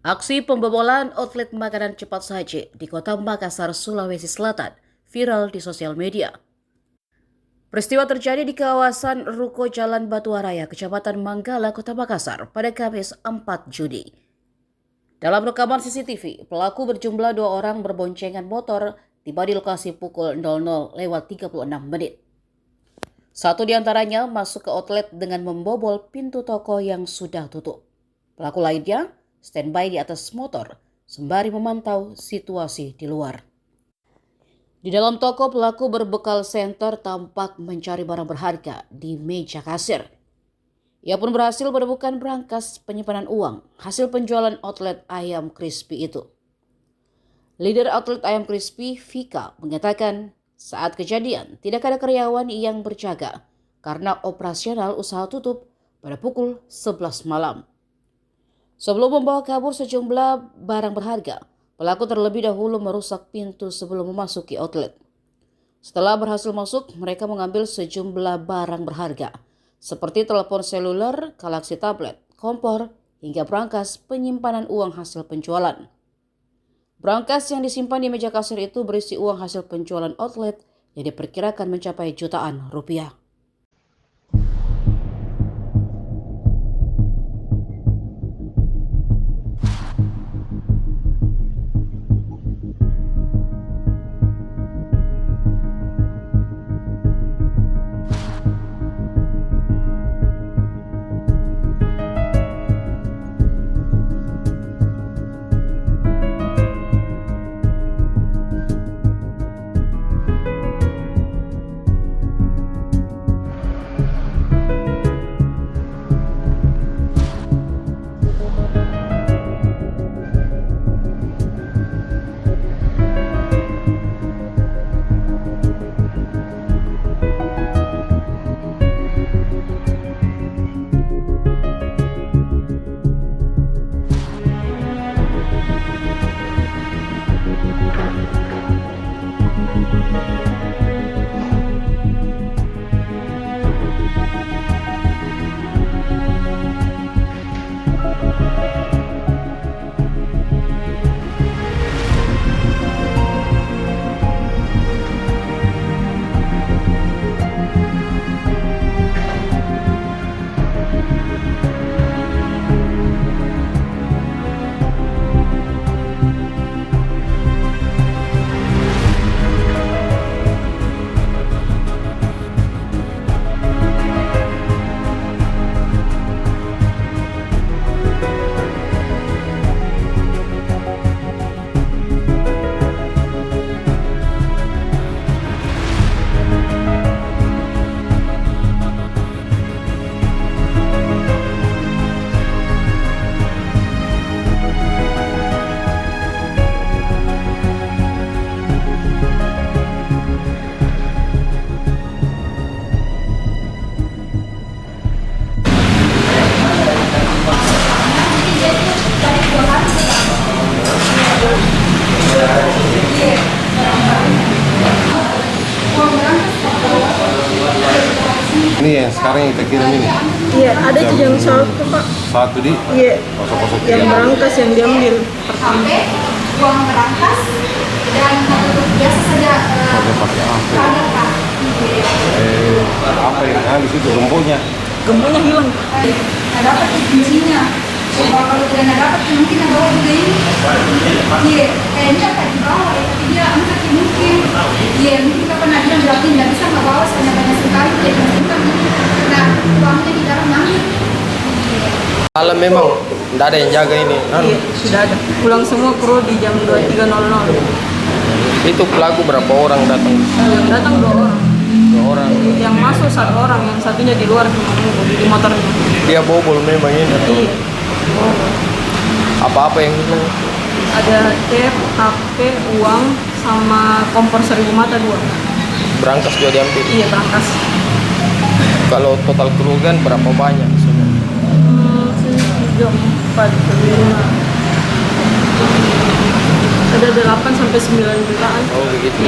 Aksi pembobolan outlet makanan cepat saji di kota Makassar, Sulawesi Selatan viral di sosial media. Peristiwa terjadi di kawasan Ruko Jalan Batuwaraya, Kecamatan Manggala, Kota Makassar pada Kamis 4 Juni. Dalam rekaman CCTV, pelaku berjumlah 2 orang berboncengan motor tiba di lokasi pukul 00:36. Satu di antaranya masuk ke outlet dengan membobol pintu toko yang sudah tutup. Pelaku lainnya standby di atas motor sembari memantau situasi di luar. Di dalam toko, pelaku berbekal senter tampak mencari barang berharga di meja kasir. Ia pun berhasil menemukan berangkas penyimpanan uang hasil penjualan outlet ayam crispy itu. Leader outlet ayam crispy, Vika, mengatakan saat kejadian tidak ada karyawan yang berjaga karena operasional usaha tutup pada pukul 11 malam. Sebelum membawa kabur sejumlah barang berharga, pelaku terlebih dahulu merusak pintu sebelum memasuki outlet. Setelah berhasil masuk, mereka mengambil sejumlah barang berharga, seperti telepon seluler, galaksi tablet, kompor, hingga berangkas penyimpanan uang hasil penjualan. Berangkas yang disimpan di meja kasir itu berisi uang hasil penjualan outlet yang diperkirakan mencapai jutaan rupiah. Ini yang sekarang yang kita kirim ini? Iya, ada yang satu Pak. Satu di? Iya. Kosong-kosong Yang berangkas yang diambil. Sampai uang berangkas dan biasa saja pakai apa? Apa yang habis itu gemboknya? Gemboknya hilang. Nggak dapat kuncinya. Kalau tidak dapat mungkin ada bawa juga ini. Iya, kayaknya tak dibawa ya, tapi dia angkat mungkin. Iya, mungkin kapan ada yang berarti nggak bisa nggak bawa soalnya banyak sekali. Jadi nah uangnya di dalam mana? Malam memang tidak ada yang jaga ini. Iya, sudah ada. Pulang semua kru di jam 23.00. Itu pelaku berapa orang datang? Yang datang 2 orang. 2 orang. Yang masuk 1 orang, yang satunya di luar di motornya. Dia bobol memang ini. Iya. Apa-apa yang hilang? Ada tape, HP, uang, sama kompor 1000 mata 2. Berangkas juga diambil. Iya, berangkas. Kalau total kerugian berapa banyak? 3, 4, 5. Ada 8 sampai 9 jutaan. Oh begitu.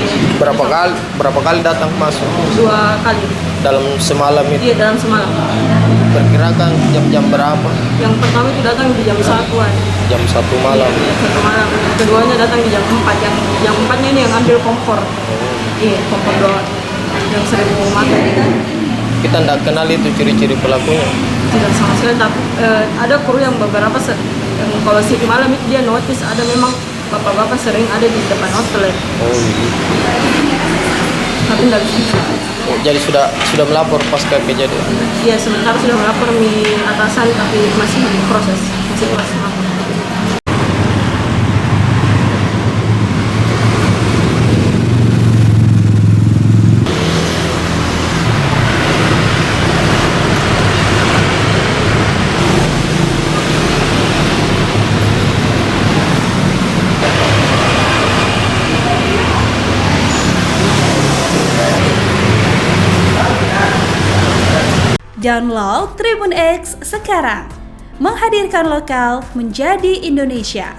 Berapa kali datang masuk 2 kali. dalam semalam itu? Iya, dalam semalam. Perkirakan jam-jam berapa? Yang pertama itu datang di jam 1-an. Jam 1 malam. Iya, 1 malam. Yang keduanya datang di jam 4. Yang 4-nya ini yang ambil kompor. Iya, kompor doang. Yang 1000 mata. Kita tidak kenal itu ciri-ciri pelakunya. Tidak sama sekali, tapi ada kru yang beberapa yang kalau City malam itu dia notice ada memang bapak-bapak sering ada di depan outlet, Oh gitu. tapi tidak bisa. Oh, jadi sudah melapor pasca kejadian. Iya, sementara sudah melapor mi atasan tapi masih proses melapor. Download Tribun X sekarang, menghadirkan lokal menjadi Indonesia.